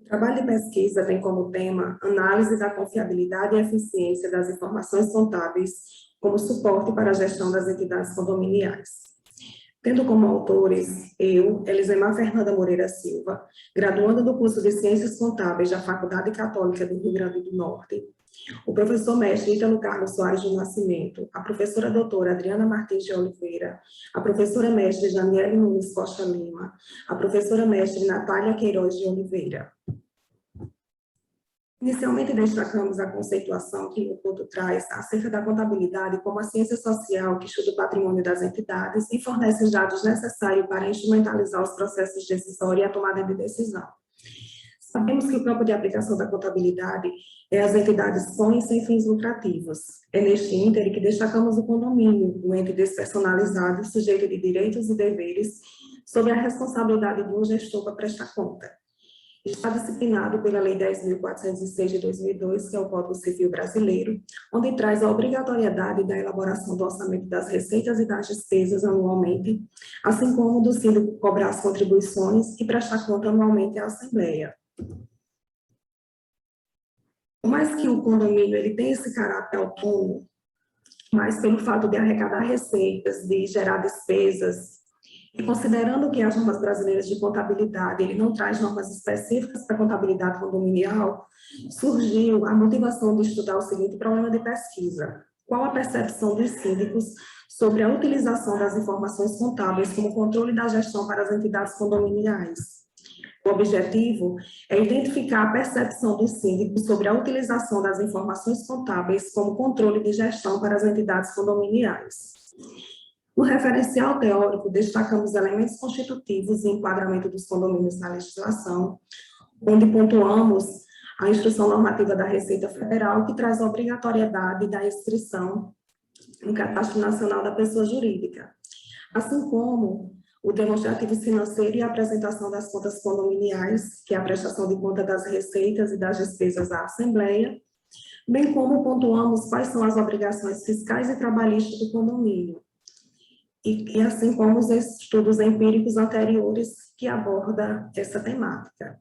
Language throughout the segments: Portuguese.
O trabalho de pesquisa tem como tema análise da confiabilidade e eficiência das informações contábeis como suporte para a gestão das entidades condominiais. Tendo como autores eu, Elisema Fernanda Moreira Silva, graduanda do curso de Ciências Contábeis da Faculdade Católica do Rio Grande do Norte, o professor mestre Ítalo Carlos Soares do Nascimento, a professora doutora Adriana Martins de Oliveira, a professora mestre Janiele Nunes Costa Lima, a professora mestre Natália Queiroz de Oliveira. Inicialmente, destacamos a conceituação que o Couto traz acerca da contabilidade como a ciência social que estuda o patrimônio das entidades e fornece os dados necessários para instrumentalizar os processos decisórios e a tomada de decisão. Sabemos que o campo de aplicação da contabilidade é as entidades com e sem fins lucrativos. É neste íntere que destacamos o condomínio, o ente despersonalizado, sujeito de direitos e deveres, sob a responsabilidade de um gestor para prestar conta. Está disciplinado pela Lei 10.406 de 2002, que é o Código Civil Brasileiro, onde traz a obrigatoriedade da elaboração do orçamento das receitas e das despesas anualmente, assim como do síndico cobrar as contribuições e prestar conta anualmente à Assembleia. Por mais que o condomínio ele tenha esse caráter autônomo, mas pelo fato de arrecadar receitas, de gerar despesas, e considerando que as normas brasileiras de contabilidade, ele não traz normas específicas para a contabilidade condominial, surgiu a motivação de estudar o seguinte problema de pesquisa: qual a percepção dos síndicos sobre a utilização das informações contábeis como controle da gestão para as entidades condominiais? O objetivo é identificar a percepção dos síndicos sobre a utilização das informações contábeis como controle de gestão para as entidades condominiais. No referencial teórico, destacamos elementos constitutivos e enquadramento dos condomínios na legislação, onde pontuamos a Instrução Normativa da Receita Federal, que traz a obrigatoriedade da inscrição no Cadastro Nacional da Pessoa Jurídica, assim como o demonstrativo financeiro e a apresentação das contas condominiais, que é a prestação de conta das receitas e das despesas à Assembleia, bem como pontuamos quais são as obrigações fiscais e trabalhistas do condomínio, e assim como os estudos empíricos anteriores que abordam essa temática.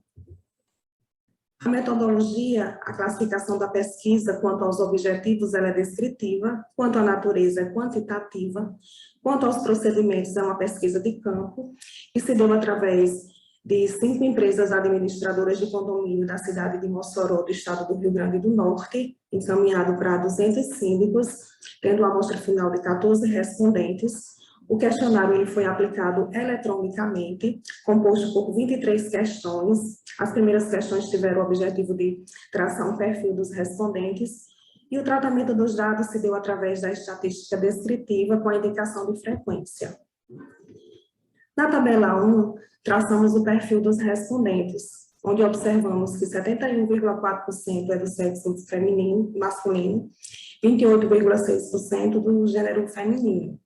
A metodologia, a classificação da pesquisa quanto aos objetivos, ela é descritiva, quanto à natureza é quantitativa, quanto aos procedimentos é uma pesquisa de campo, e se deu através de 5 empresas administradoras de condomínio da cidade de Mossoró, do estado do Rio Grande do Norte, encaminhado para 200 síndicos, tendo uma amostra final de 14 respondentes. O questionário ele foi aplicado eletronicamente, composto por 23 questões. As primeiras questões tiveram o objetivo de traçar um perfil dos respondentes, e o tratamento dos dados se deu através da estatística descritiva com a indicação de frequência. Na tabela 1, traçamos o perfil dos respondentes, onde observamos que 71,4% é do sexo feminino, masculino, 28,6% do gênero feminino.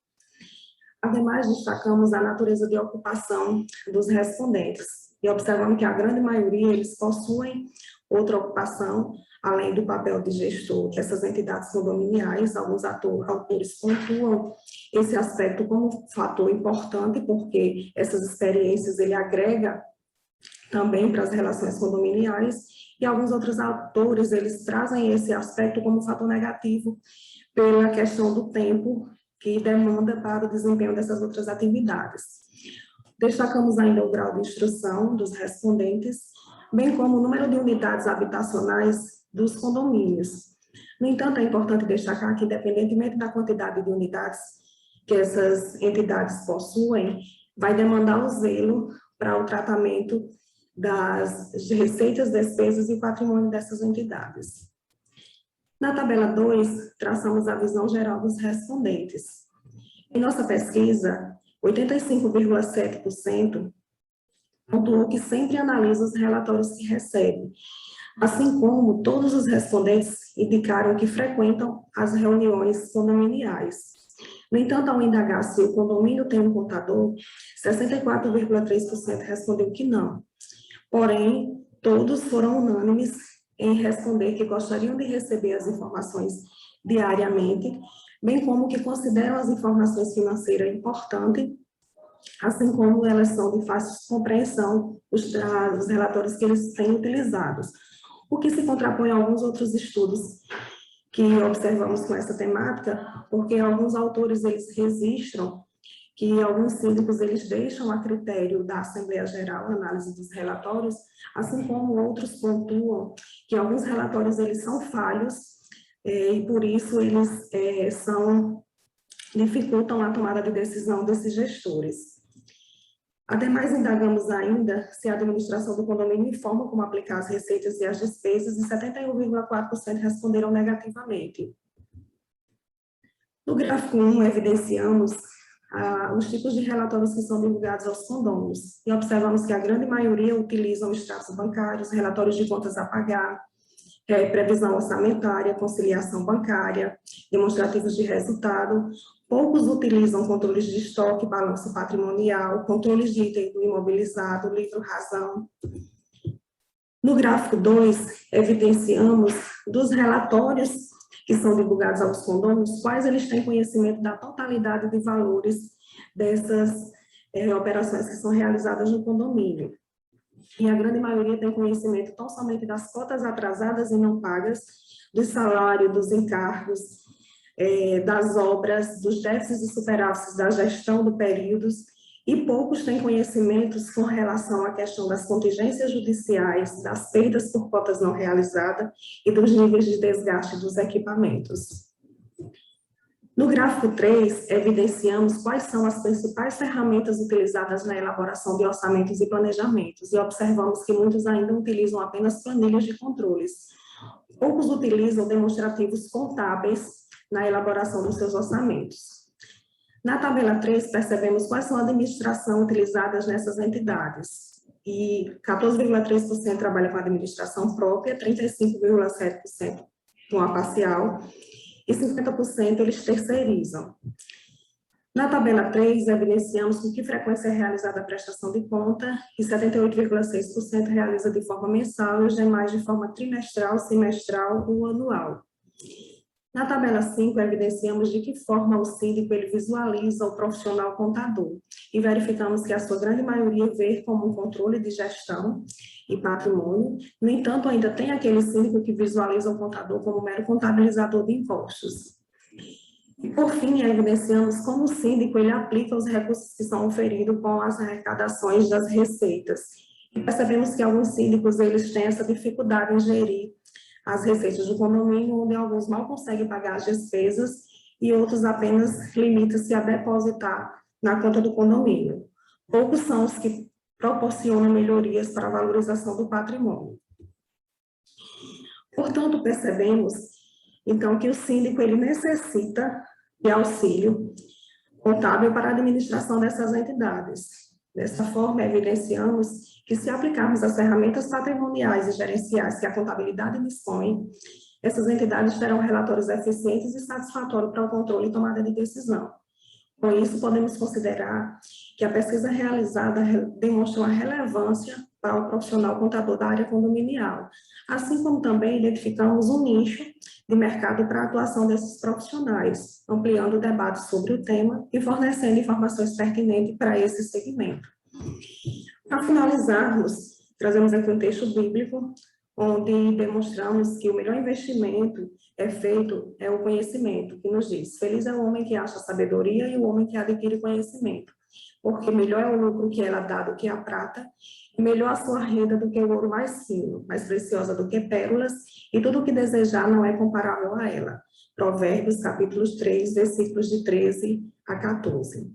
Ademais, destacamos a natureza de ocupação dos respondentes e observamos que a grande maioria eles possuem outra ocupação, além do papel de gestor dessas entidades condominiais. Alguns autores pontuam esse aspecto como fator importante, porque essas experiências ele agrega também para as relações condominiais, e alguns outros autores eles trazem esse aspecto como fator negativo pela questão do tempo que demanda para o desempenho dessas outras atividades. Destacamos ainda o grau de instrução dos respondentes, bem como o número de unidades habitacionais dos condomínios. No entanto, é importante destacar que, independentemente da quantidade de unidades que essas entidades possuem, vai demandar o zelo para o tratamento das receitas, despesas e patrimônio dessas entidades. Na tabela 2, traçamos a visão geral dos respondentes. Em nossa pesquisa, 85,7% pontuou que sempre analisa os relatórios que recebe, assim como todos os respondentes indicaram que frequentam as reuniões condominiais. No entanto, ao indagar se o condomínio tem um contador, 64,3% respondeu que não. Porém, todos foram unânimes em responder que gostariam de receber as informações diariamente, bem como que consideram as informações financeiras importantes assim como elas são de fácil compreensão, os relatórios que eles têm utilizados. O que se contrapõe a alguns outros estudos que observamos com essa temática, porque alguns autores eles registram que alguns síndicos eles deixam a critério da Assembleia Geral a análise dos relatórios, assim como outros pontuam que alguns relatórios eles são falhos e por isso eles dificultam a tomada de decisão desses gestores. Ademais, indagamos ainda se a administração do condomínio informa como aplicar as receitas e as despesas, e 71,4% responderam negativamente. No gráfico 1, evidenciamos os tipos de relatórios que são divulgados aos condôminos, e observamos que a grande maioria utilizam extratos bancários, relatórios de contas a pagar, previsão orçamentária, conciliação bancária, demonstrativos de resultado. Poucos utilizam controles de estoque, balanço patrimonial, controles de item do imobilizado, livro-razão. No gráfico 2, evidenciamos dos relatórios que são divulgados aos condôminos, quais eles têm conhecimento da totalidade de valores dessas operações que são realizadas no condomínio. E a grande maioria tem conhecimento tão somente das cotas atrasadas e não pagas, do salário, dos encargos, das obras, dos déficits e superávites da gestão do períodos, e poucos têm conhecimentos com relação à questão das contingências judiciais, das perdas por cotas não realizadas e dos níveis de desgaste dos equipamentos. No gráfico 3, evidenciamos quais são as principais ferramentas utilizadas na elaboração de orçamentos e planejamentos, e observamos que muitos ainda utilizam apenas planilhas de controles. Poucos utilizam demonstrativos contábeis na elaboração dos seus orçamentos. Na tabela 3, percebemos quais são a administração utilizadas nessas entidades, e 14,3% trabalha com a administração própria, 35,7% com a parcial, e 50% eles terceirizam. Na tabela 3, evidenciamos com que frequência é realizada a prestação de conta, e 78,6% realiza de forma mensal, e os demais de forma trimestral, semestral ou anual. Na tabela 5, evidenciamos de que forma o síndico ele visualiza o profissional contador, e verificamos que a sua grande maioria vê como um controle de gestão e patrimônio. No entanto, ainda tem aquele síndico que visualiza o contador como mero contabilizador de impostos. E, por fim, evidenciamos como o síndico ele aplica os recursos que são oferidos com as arrecadações das receitas. E percebemos que alguns síndicos eles têm essa dificuldade em gerir as receitas do condomínio, onde alguns mal conseguem pagar as despesas e outros apenas limitam-se a depositar na conta do condomínio. Poucos são os que proporcionam melhorias para a valorização do patrimônio. Portanto, percebemos, então, que o síndico ele necessita de auxílio contábil para a administração dessas entidades. Dessa forma, evidenciamos que se aplicarmos as ferramentas patrimoniais e gerenciais que a contabilidade dispõe, essas entidades terão relatórios eficientes e satisfatórios para o controle e tomada de decisão. Com isso, podemos considerar que a pesquisa realizada demonstra uma relevância para o profissional contador da área condominial, assim como também identificamos um nicho de mercado para a atuação desses profissionais, ampliando o debate sobre o tema e fornecendo informações pertinentes para esse segmento. Para finalizarmos, trazemos aqui um texto bíblico, onde demonstramos que o melhor investimento é o conhecimento, que nos diz: feliz é o homem que acha sabedoria e o homem que adquire conhecimento, porque melhor é o lucro que ela dá do que a prata, e melhor a sua renda do que o ouro mais fino, mais preciosa do que pérolas, e tudo o que desejar não é comparável a ela. Provérbios, capítulo 3, versículos de 13 a 14.